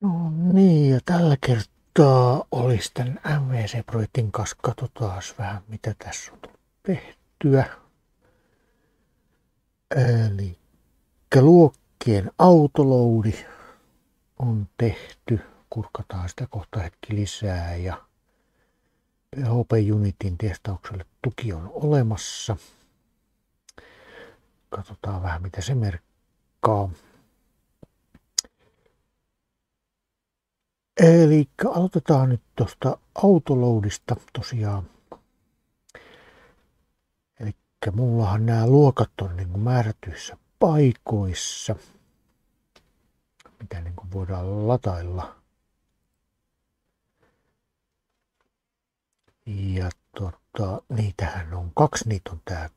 No niin, ja tällä kertaa olisi tämän MVC-projektin kanssa. Katsotaan vähän, mitä tässä on tullut tehtyä. Eli luokkien autoloadi on tehty. Kurkataan sitä kohta hetki lisää. Ja PHP Unitin testaukselle tuki on olemassa. Katsotaan vähän, mitä se merkkaa. Eli aloitetaan nyt tuosta autoloadista tosiaan. Eli mullahan nämä luokat on niin kuin määrätyissä paikoissa, mitä niin kuin voidaan latailla. Ja niitähän on kaksi. Niitä on tää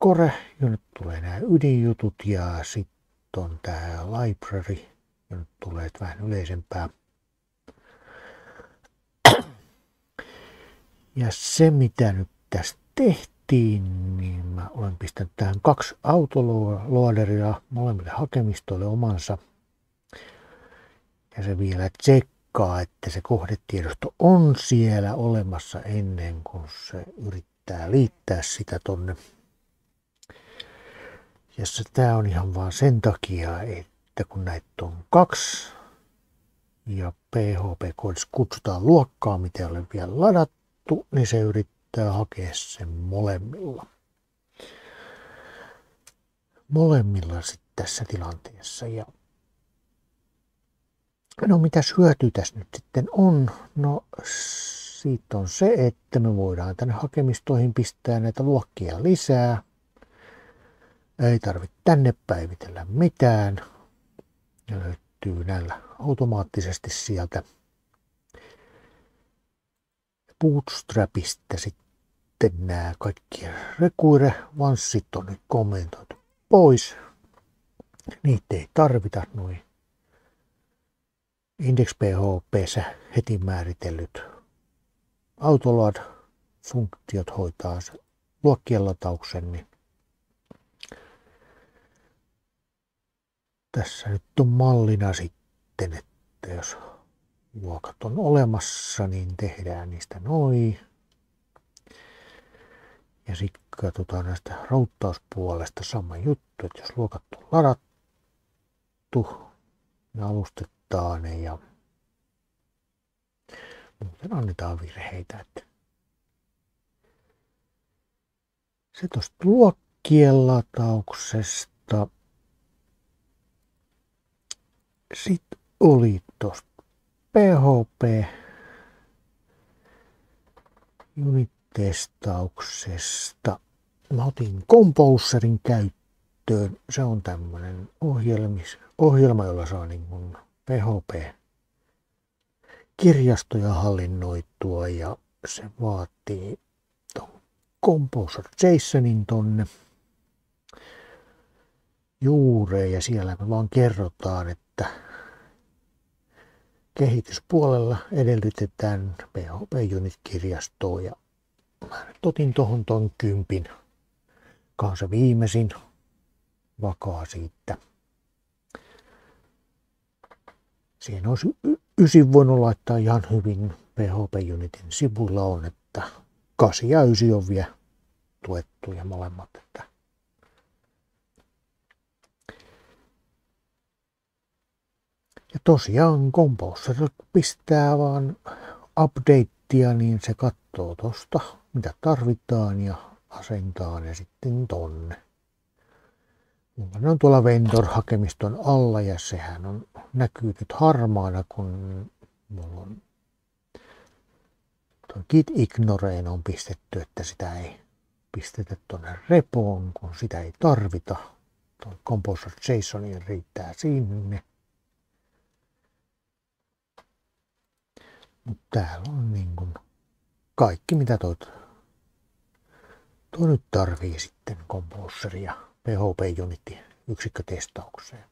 core, jonne tulee nämä ydinjutut, ja sitten on tää library, jonne tulee vähän yleisempää. Ja se, mitä nyt tässä tehtiin, niin mä olen pistänyt tähän kaksi autoloaderia molemmille hakemistoille omansa. Ja se vielä tsekkaa, että se kohdetiedosto on siellä olemassa ennen kuin se yrittää liittää sitä tonne. Ja tää on ihan vaan sen takia, että kun näitä on kaksi ja PHP-koodissa kutsutaan luokkaa, mitä ei ole vielä ladattu, niin se yrittää hakea sen molemmilla. Molemmilla sitten tässä tilanteessa. Ja no mitäs hyötyä tässä nyt sitten on? No siitä on se, että me voidaan tänne hakemistoihin pistää näitä luokkia lisää. Ei tarvitse tänne päivitellä mitään. Ne löytyy näillä automaattisesti sieltä Bootstrapista. Sitten nämä kaikki require-vanssit on nyt kommentoitu pois. Niitä ei tarvita, noin index.php:ssä heti määritellyt autoload-funktiot hoitaa luokkien latauksen, niin tässä nyt on mallina sitten, että jos luokat on olemassa, niin tehdään niistä noin. Ja sitten katsotaan näistä routtauspuolesta sama juttu, että jos luokat on ladattu, ne alustetaan ne ja muuten annetaan virheitä. Että se tuosta luokkien latauksesta. Sitten oli tuosta PHP unit-testauksesta. Mä otin Composerin käyttöön. Se on tämmöinen ohjelma, jolla saa niin kuin PHP-kirjastoja hallinnoitua, ja se vaatii ton Composer JSONin tonne juureen, ja siellä me vaan kerrotaan, että kehityspuolella edellytetään PHP Unit-kirjastoa, ja mä nyt otin tuohon ton 10, kanssa viimeisin vakaa siitä. Siihen olisi 9 voinut laittaa ihan hyvin. PHP Unitin sivuilla on, että 8 ja 9 on vielä tuettuja molemmat. Ja tosiaan Composer pistää vaan updatea, niin se katsoo tosta, mitä tarvitaan, ja asentaa ne sitten tonne. Ne on tuolla vendor-hakemiston alla, ja sehän on näkyy nyt harmaana, kun mulla on tuo git ignoreen on pistetty, että sitä ei pistetä tuonne repoon, kun sitä ei tarvita. Tuo Composer JSON riittää sinne. Mutta täällä on niin kuin kaikki, mitä tuo nyt tarvii sitten Composeria PHP Unity yksikkötestaukseen.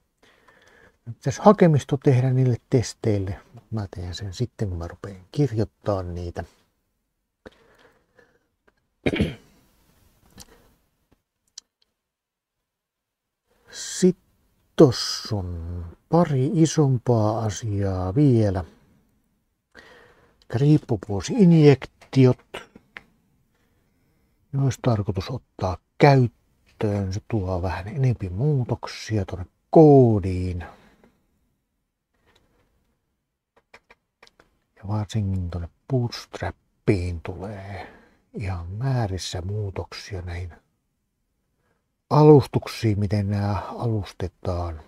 Nyt pitäisi hakemisto tehdä niille testeille, mutta mä teen sen sitten, kun mä rupean kirjoittaa niitä. Sitten Tossa on pari isompaa asiaa vielä. Riippuvuusinjektiot, ne olisi tarkoitus ottaa käyttöön. Se tuo vähän enemmän muutoksia tuonne koodiin. Ja varsinkin tuonne Bootstrapiin tulee ihan määrissä muutoksia näihin alustuksiin, miten nämä alustetaan.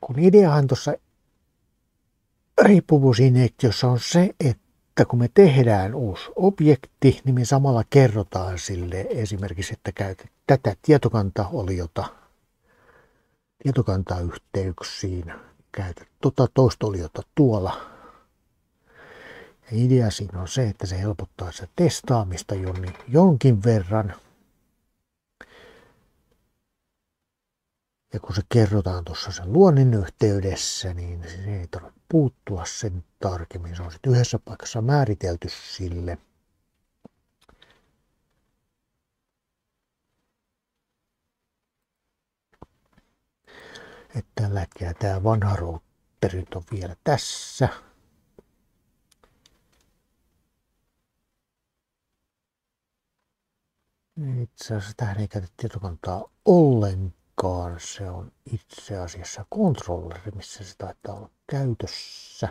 Kun ideahan tuossa riippuvuusinjektiossa on se, että kun me tehdään uusi objekti, niin me samalla kerrotaan sille esimerkiksi, että käytät tätä tietokantaoliota tietokantayhteyksiin, käytät toista oliota tuolla. Ja idea siinä on se, että se helpottaa sitä testaamista jonkin verran. Ja kun se kerrotaan tuossa sen luonnin yhteydessä, niin se ei tarvitse puuttua sen tarkemmin. Se on sitten yhdessä paikassa määritelty sille. Että tällä hetkellä tämä vanha routeri on vielä tässä. Itse asiassa tähän ei käytä tietokantaa ollenkaan. Se on itse asiassa controlleri, missä se taitaa olla käytössä.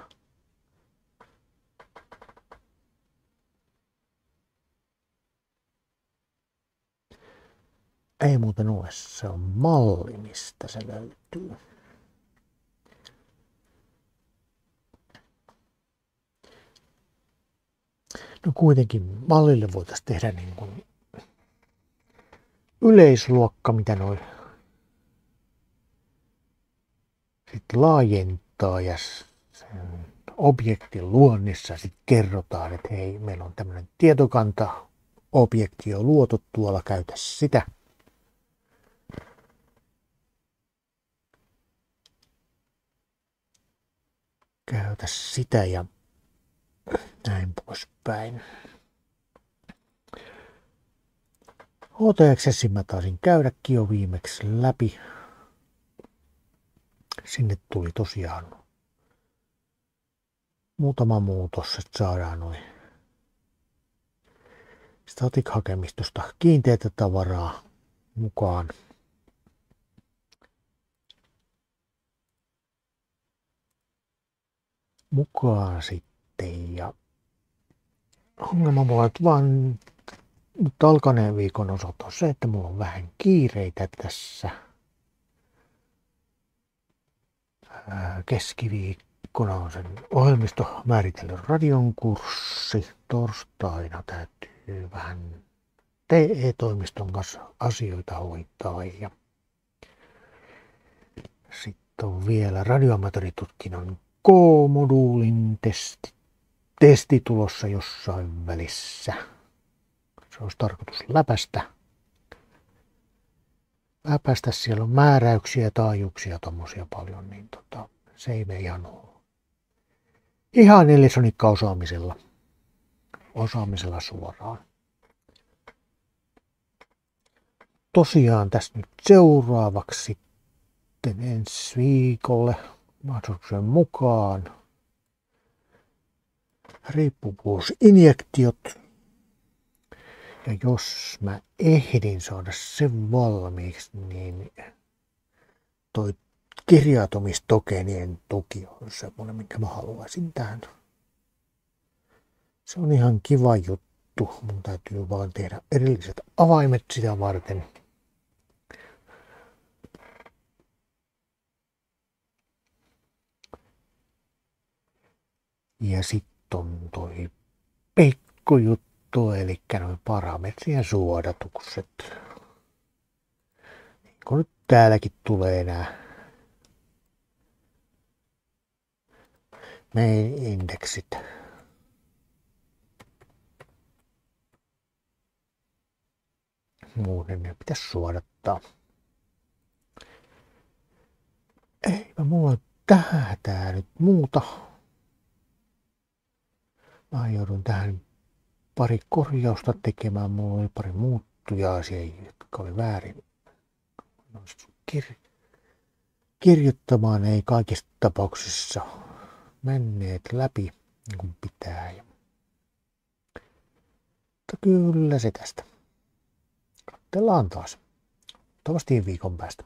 Ei muuten ole, se on malli, mistä se löytyy. No kuitenkin mallille voitaisiin tehdä niin kuin yleisluokka, mitä noin sitten laajentaa ja sen objektin luonnissa sitten kerrotaan, että hei, meillä on tämmöinen tietokanta-objekti jo luotu tuolla, käytä sitä. Käytä sitä ja näin poispäin. HTXSin mä taisin käydäkin jo viimeksi läpi. Sinne tuli tosiaan muutama muutos, että saadaan noin static-hakemistosta kiinteätä tavaraa mukaan. Sitten ja ongelma mulla nyt vaan nyt alkaneen viikon osalta on se, että mulla on vähän kiireitä tässä. Keskiviikkona on sen ohjelmistomääritelyn radion kurssi. Torstaina täytyy vähän TE-toimiston kanssa asioita hoitaa. Ja sitten on vielä radioamatööritutkinnon K-moduulin testi tulossa jossain välissä. Se olisi tarkoitus läpäistä. Siellä on määräyksiä, taajuuksia, tommosia paljon, niin se ei mene ihan Elsonikka-osaamisella suoraan. Tosiaan tässä nyt seuraavaksi sitten ensi viikolle mahdollisuuksien mukaan riippuvuusinjektiot. Ja jos mä ehdin saada sen valmiiksi, niin toi kirjautumistokenien tuki on semmoinen, minkä mä haluaisin tähän. Se on ihan kiva juttu. Mun täytyy vaan tehdä erilliset avaimet sitä varten. Ja sitten on toi pikkujuttu, eli noin parametrien suodatukset. Niin kun nyt täälläkin tulee nämä main indeksit. Muuten ne pitäisi suodattaa. Eipä mulla tähän nyt muuta. Mä joudun tähän pari korjausta tekemään. Mulla oli pari muuttujaa siellä, jotka oli kirjoittamaan ei kaikissa tapauksissa menneet läpi niin kuin pitää. Mutta kyllä se tästä. Katsellaan taas. Toivottavasti viikon päästä.